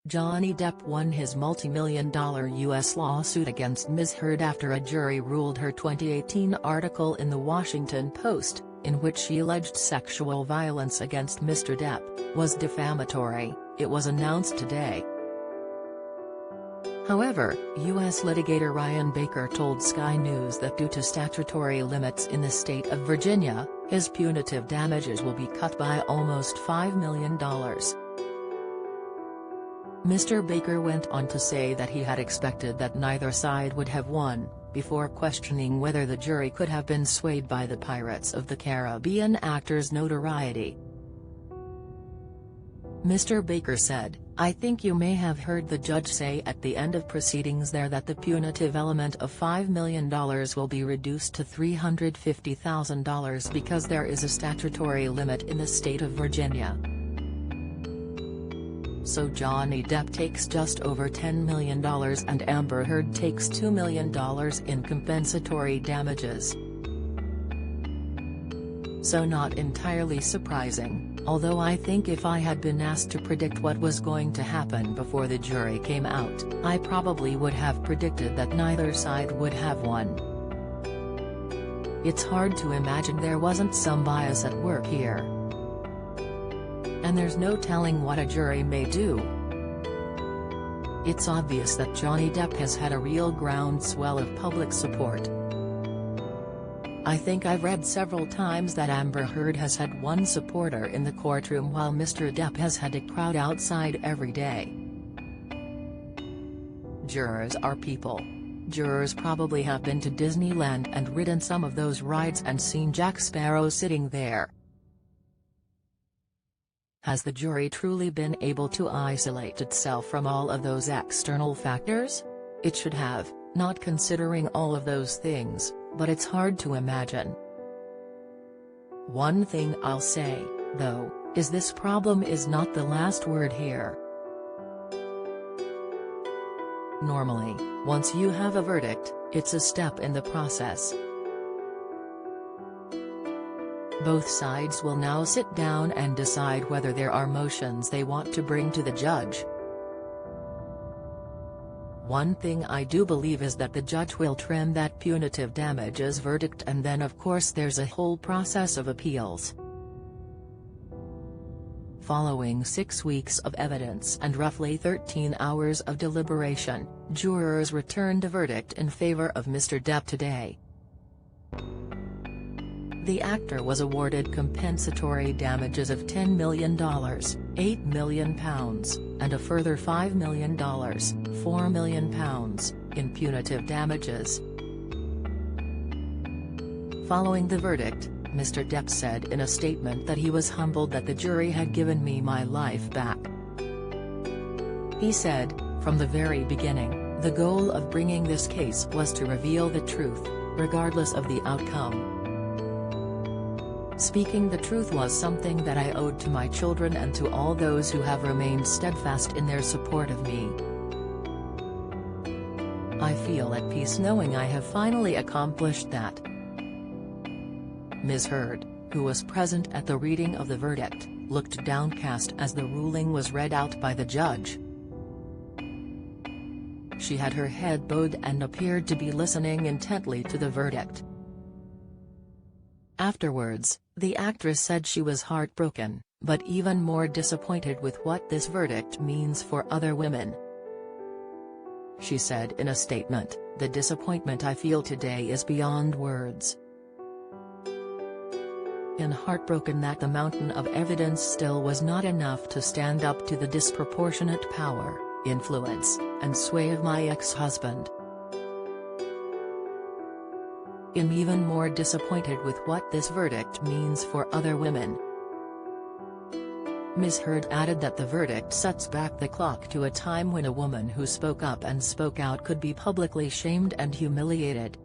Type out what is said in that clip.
Johnny Depp won his multi-million-dollar U.S. lawsuit against Ms. Heard after a jury ruled her 2018 article in The Washington Post, in which she alleged sexual violence against Mr. Depp, was defamatory, it was announced today. However, U.S. litigator Ryan Baker told Sky News that due to statutory limits in the state of Virginia, his punitive damages will be cut by almost $5 million. Mr. Baker went on to say that he had expected that neither side would have won, before questioning whether the jury could have been swayed by the Pirates of the Caribbean actor's notoriety. Mr. Baker said, "I think you may have heard the judge say at the end of proceedings there that the punitive element of $5 million will be reduced to $350,000 because there is a statutory limit in the state of Virginia. So Johnny Depp takes just over $10 million and Amber Heard takes $2 million in compensatory damages. So not entirely surprising, although I think if I had been asked to predict what was going to happen before the jury came out, I probably would have predicted that neither side would have won. It's hard to imagine there wasn't some bias at work here. And there's no telling what a jury may do. It's obvious that Johnny Depp has had a real groundswell of public support. I think I've read several times that Amber Heard has had one supporter in the courtroom while Mr. Depp has had a crowd outside every day. Jurors are people. Jurors probably have been to Disneyland and ridden some of those rides and seen Jack Sparrow sitting there. Has the jury truly been able to isolate itself from all of those external factors? It should have, not considering all of those things, but it's hard to imagine. One thing I'll say, though, is this problem is not the last word here. Normally, once you have a verdict, it's a step in the process. Both sides will now sit down and decide whether there are motions they want to bring to the judge. One thing I do believe is that the judge will trim that punitive damages verdict, and then of course there's a whole process of appeals. Following 6 weeks of evidence and roughly 13 hours of deliberation, jurors returned a verdict in favor of Mr. Depp today. The actor was awarded compensatory damages of $10 million, £8 million, and a further $5 million, £4 million, in punitive damages. Following the verdict, Mr. Depp said in a statement that he was humbled that the jury had given me my life back. He said, "From the very beginning, the goal of bringing this case was to reveal the truth, regardless of the outcome. Speaking the truth was something that I owed to my children and to all those who have remained steadfast in their support of me. I feel at peace knowing I have finally accomplished that." Ms. Heard, who was present at the reading of the verdict, looked downcast as the ruling was read out by the judge. She had her head bowed and appeared to be listening intently to the verdict. Afterwards, the actress said she was heartbroken, but even more disappointed with what this verdict means for other women. She said in a statement, "The disappointment I feel today is beyond words. And heartbroken that the mountain of evidence still was not enough to stand up to the disproportionate power, influence, and sway of my ex-husband. I'm even more disappointed with what this verdict means for other women." Ms. Heard added that the verdict sets back the clock to a time when a woman who spoke up and spoke out could be publicly shamed and humiliated.